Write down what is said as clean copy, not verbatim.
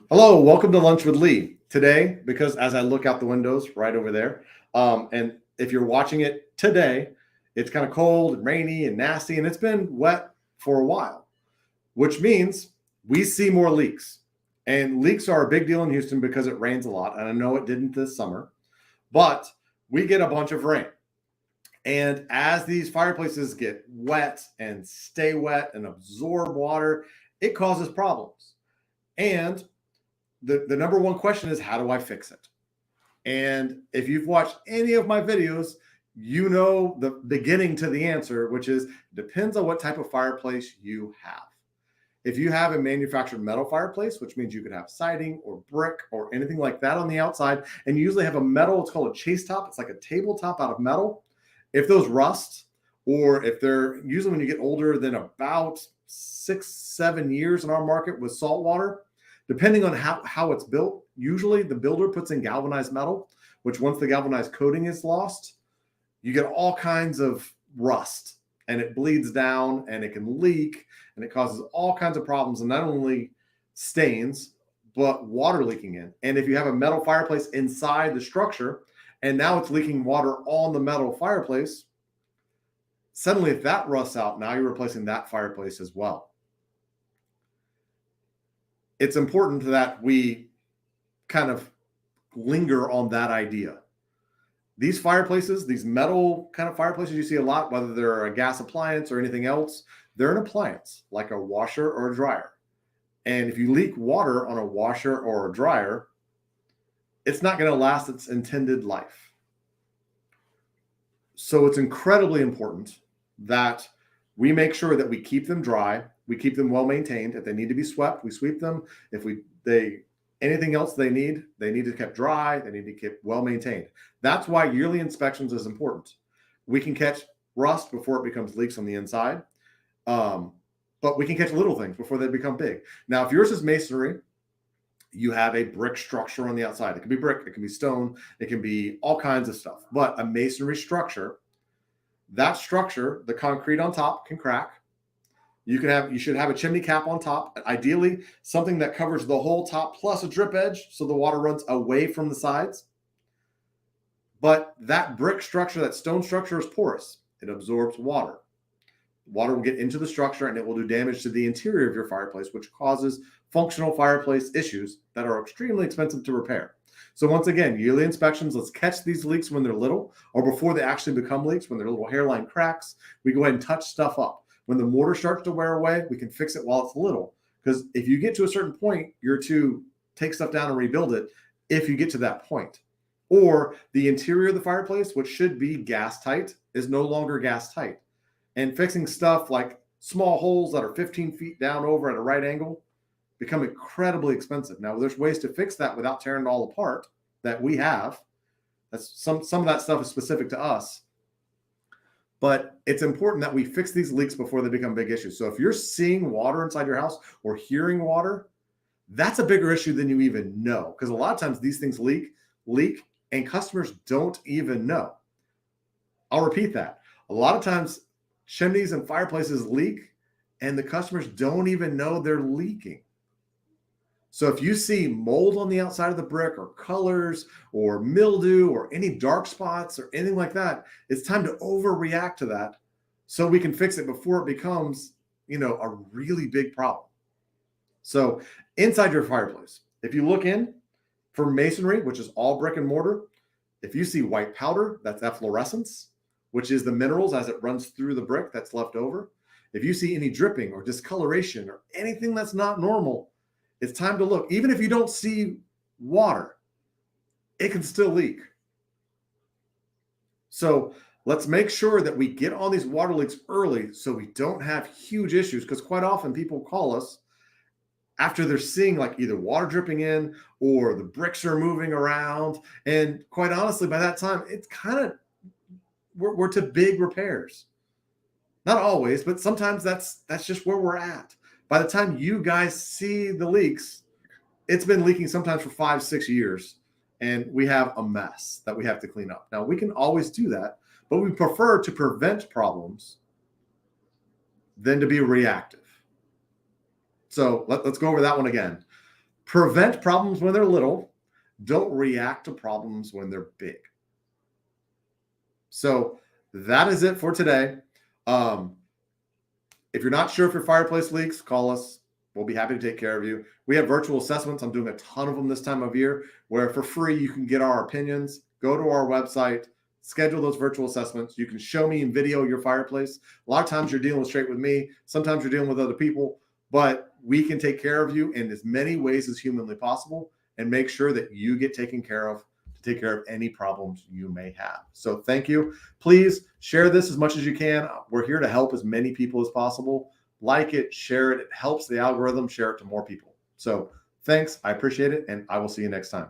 Hello, welcome to Lunch with Lee. Today, because as I look out the windows right over there, and if you're watching it today, it's kind of cold and rainy and nasty, and it's been wet for a while, which means we see more leaks. And leaks are a big deal in Houston because it rains a lot. And I know it didn't this summer, but we get a bunch of rain. And as these fireplaces get wet and stay wet and absorb water, it causes problems. And the number one question is, how do I fix it? And if you've watched any of my videos, you know the beginning to the answer, which is depends on what type of fireplace you have. If you have a manufactured metal fireplace, which means you could have siding or brick or anything like that on the outside, and you usually have a metal, it's called a chase top. It's like a tabletop out of metal. If those rust, or if they're usually when you get older than about 6-7 years in our market with salt water, depending on how it's built, usually the builder puts in galvanized metal, which once the galvanized coating is lost, you get all kinds of rust and it bleeds down and it can leak and it causes all kinds of problems, and not only stains, but water leaking in. And if you have a metal fireplace inside the structure and now it's leaking water on the metal fireplace, suddenly if that rusts out, now you're replacing that fireplace as well. It's important that we kind of linger on that idea. These fireplaces, these metal kind of fireplaces you see a lot, whether they're a gas appliance or anything else, they're an appliance like a washer or a dryer. And if you leak water on a washer or a dryer, it's not going to last its intended life. So it's incredibly important that we make sure that we keep them dry. We keep them well maintained. If they need to be swept, we sweep them. If anything else they need to be kept dry. They need to be kept well maintained. That's why yearly inspections is important. We can catch rust before it becomes leaks on the inside, but we can catch little things before they become big. Now, if yours is masonry, you have a brick structure on the outside. It can be brick, it can be stone, it can be all kinds of stuff. But a masonry structure, that structure, the concrete on top can crack. You should have a chimney cap on top, ideally something that covers the whole top plus a drip edge so the water runs away from the sides. But that brick structure, that stone structure is porous. It absorbs water. Water will get into the structure and it will do damage to the interior of your fireplace, which causes functional fireplace issues that are extremely expensive to repair. So once again, yearly inspections, let's catch these leaks when they're little or before they actually become leaks, when they're little hairline cracks. We go ahead and touch stuff up. When the mortar starts to wear away, we can fix it while it's little. Because if you get to a certain point, you're to take stuff down and rebuild it if you get to that point. Or the interior of the fireplace, which should be gas tight, is no longer gas tight. And fixing stuff like small holes that are 15 feet down over at a right angle become incredibly expensive. Now, there's ways to fix that without tearing it all apart that we have. That's some of that stuff is specific to us. But it's important that we fix these leaks before they become big issues. So if you're seeing water inside your house or hearing water, that's a bigger issue than you even know. Because a lot of times these things leak, and customers don't even know. I'll repeat that. A lot of times chimneys and fireplaces leak, and the customers don't even know they're leaking. So if you see mold on the outside of the brick or colors or mildew or any dark spots or anything like that, it's time to overreact to that so we can fix it before it becomes, a really big problem. So inside your fireplace, if you look in for masonry, which is all brick and mortar, if you see white powder, that's efflorescence, which is the minerals as it runs through the brick that's left over. If you see any dripping or discoloration or anything that's not normal, it's time to look. Even if you don't see water, it can still leak. So let's make sure that we get on these water leaks early so we don't have huge issues, because quite often people call us after they're seeing like either water dripping in or the bricks are moving around. And quite honestly, by that time, it's kind of, we're to big repairs. Not always, but sometimes that's just where we're at. By the time you guys see the leaks, it's been leaking sometimes for 5-6 years, and we have a mess that we have to clean up. Now, we can always do that, but we prefer to prevent problems than to be reactive. So let's go over that one again. Prevent problems when they're little. Don't react to problems when they're big. So that is it for today. If you're not sure if your fireplace leaks, call us. We'll be happy to take care of you. We have virtual assessments. I'm doing a ton of them this time of year, where for free you can get our opinions. Go to our website, schedule those virtual assessments. You can show me in video your fireplace. A lot of times you're dealing straight with me. Sometimes you're dealing with other people, but we can take care of you in as many ways as humanly possible and make sure that you get taken care of to take care of any problems you may have. So thank you. Please share this as much as you can. We're here to help as many people as possible. Like it, share it. It helps the algorithm. Share it to more people. So thanks. I appreciate it. And I will see you next time.